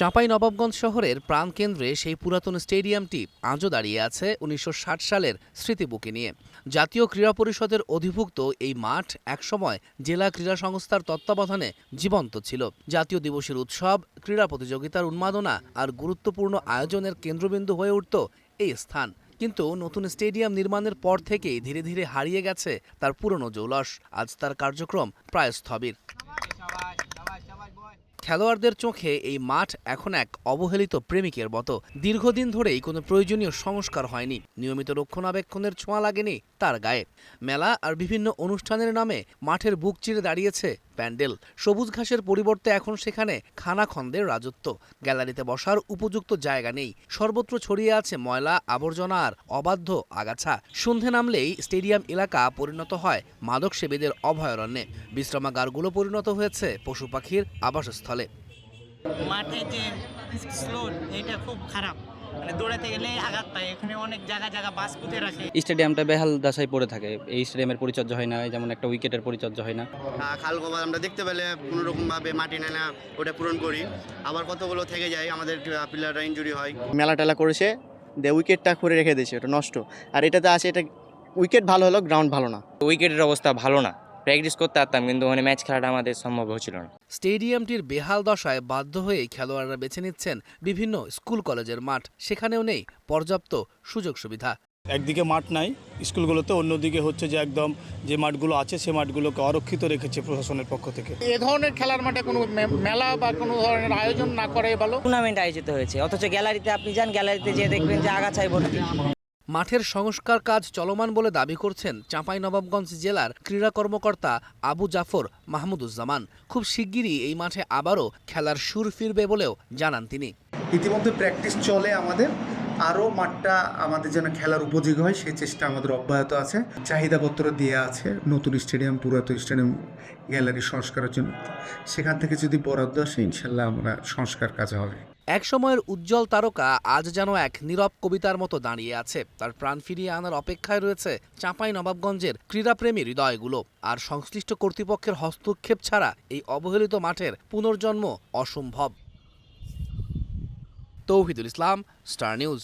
চাঁপাইনবাবগঞ্জ শহরের প্রাণকেন্দ্রে সেই পুরাতন স্টেডিয়ামটি আজও দাঁড়িয়ে আছে ১৯৬০ সালের স্মৃতিবুকে নিয়ে। জাতীয় ক্রীড়া পরিষদের অধিভুক্ত এই মাঠ একসময় জেলা ক্রীড়া সংস্থার তত্ত্বাবধানে জীবন্ত ছিল। জাতীয় দিবসের উৎসব, ক্রীড়া প্রতিযোগিতার উন্মাদনা আর গুরুত্বপূর্ণ আয়োজনের কেন্দ্রবিন্দু হয়ে উঠত এই স্থান। কিন্তু নতুন স্টেডিয়াম নির্মাণের পর থেকেই ধীরে ধীরে হারিয়ে গেছে তার পুরনো জৌলস। আজ তার কার্যক্রম প্রায় স্থবির। খেলোয়াড়দের চোখে এই মাঠ এখন এক অবহেলিত প্রেমিকের মতো। দীর্ঘদিন ধরেই কোনো প্রয়োজনীয় সংস্কার হয়নি, নিয়মিত রক্ষণাবেক্ষণের ছোঁয়া লাগেনি তার গায়ে। মেলা আর বিভিন্ন অনুষ্ঠানের নামে মাঠের বুক চিরে দাঁড়িয়েছে প্যান্ডেল। সবুজ ঘাসের পরিবর্তে এখন সেখানে খানাখন্দের রাজত্ব। গ্যালারিতে বসার উপযুক্ত জায়গা নেই, সর্বত্র ছড়িয়ে আছে ময়লা, আবর্জনা আর অবাধ্য আগাছা। সন্ধে নামলেই স্টেডিয়াম এলাকা পরিণত হয় মাদক সেবীদের অভয়ারণ্যে। বিশ্রামাগারগুলো পরিণত হয়েছে পশু পাখির আবাসস্থলে। মাঠে যে স্লোট এটা খুব খারাপ, মানে দৌড়াতে গেলে আঘাত পায়। এখানে অনেক জায়গা বাস পুঁতে রাখে। স্টেডিয়ামটা বেহাল দশায় পড়ে থাকে। এই স্টেডিয়ামের পরিচর্যা হয় না, যেমন একটা উইকেটের পরিচর্যা হয় না। খালগোবা আমরা দেখতে পেলে কোনোরকমভাবে মাটি নেয় না, ওটা পূরণ করি। আবার কতগুলো থেকে যায়, আমাদের প্লেয়াররা ইনজুরি হয়। মেলা টেলা করেছে, উইকেটটা করে রেখে দিয়েছে, ওটা নষ্ট। আর এটাতে আছে, এটা উইকেট ভালো হলো, গ্রাউন্ড ভালো না। উইকেটের অবস্থা ভালো না, প্র্যাকটিস করতে পারতাম কিন্তু মানে ম্যাচ খেলাটা আমাদের সম্ভব হচ্ছিল না। স্টেডিয়ামটির বেহাল দশায় বাধ্য হয়ে খেলোয়াড়রা বেছে নিচ্ছেন বিভিন্ন স্কুল কলেজের মাঠ। সেখানেও নেই পর্যাপ্ত সুযোগ সুবিধা। একদিকে মাঠ নাই স্কুলগুলোতে, অন্যদিকে হচ্ছে যে একদম যে মাঠগুলো আছে সে মাঠগুলোকে অরক্ষিত রেখেছে প্রশাসনের পক্ষ থেকে। এ ধরনের খেলার মাঠে কোনো মেলা বা কোনো ধরনের আয়োজন না করে ভালো। টুর্নামেন্ট আয়োজিত হয়েছে, অথচ গ্যালারিতে আপনি যান, গ্যালারিতে যেয়ে দেখবেন যে আগাছায় ভর্তি। মাঠের সংস্কার কাজ চলমান বলে দাবি করছেন চাঁপাইনবাবগঞ্জ জেলার ক্রীড়া কর্মকর্তা আবু জাফর মাহমুদুজ্জামান। খুব শিগগিরই এই মাঠে আবারও খেলার সুর ফিরবে বলেও জানান তিনি। ইতিমধ্যে প্র্যাকটিস চলে আমাদের, আরও মাঠটা আমাদের যেন খেলার উপযোগী হয় সেই চেষ্টা আমাদের অব্যাহত আছে। চাহিদাপত্র দেওয়া আছে নতুন স্টেডিয়াম, পুরাতন স্টেডিয়াম গ্যালারি সংস্কারের জন্য। সেখান থেকে যদি বরাদ্দ আসে ইনশাল্লাহ আমরা সংস্কার কাজ হবে। এক সময়ের উজ্জ্বল তারকা আজ যেন এক নীরব কবিতার মতো দাঁড়িয়ে আছে। তার প্রাণ ফিরিয়ে আনার অপেক্ষায় রয়েছে চাঁপাইনবাবগঞ্জের ক্রীড়াপ্রেমী হৃদয়গুলো। আর সংশ্লিষ্ট কর্তৃপক্ষের হস্তক্ষেপ ছাড়া এই অবহেলিত মাঠের পুনর্জন্ম অসম্ভব। তৌহিদুল ইসলাম, স্টার নিউজ।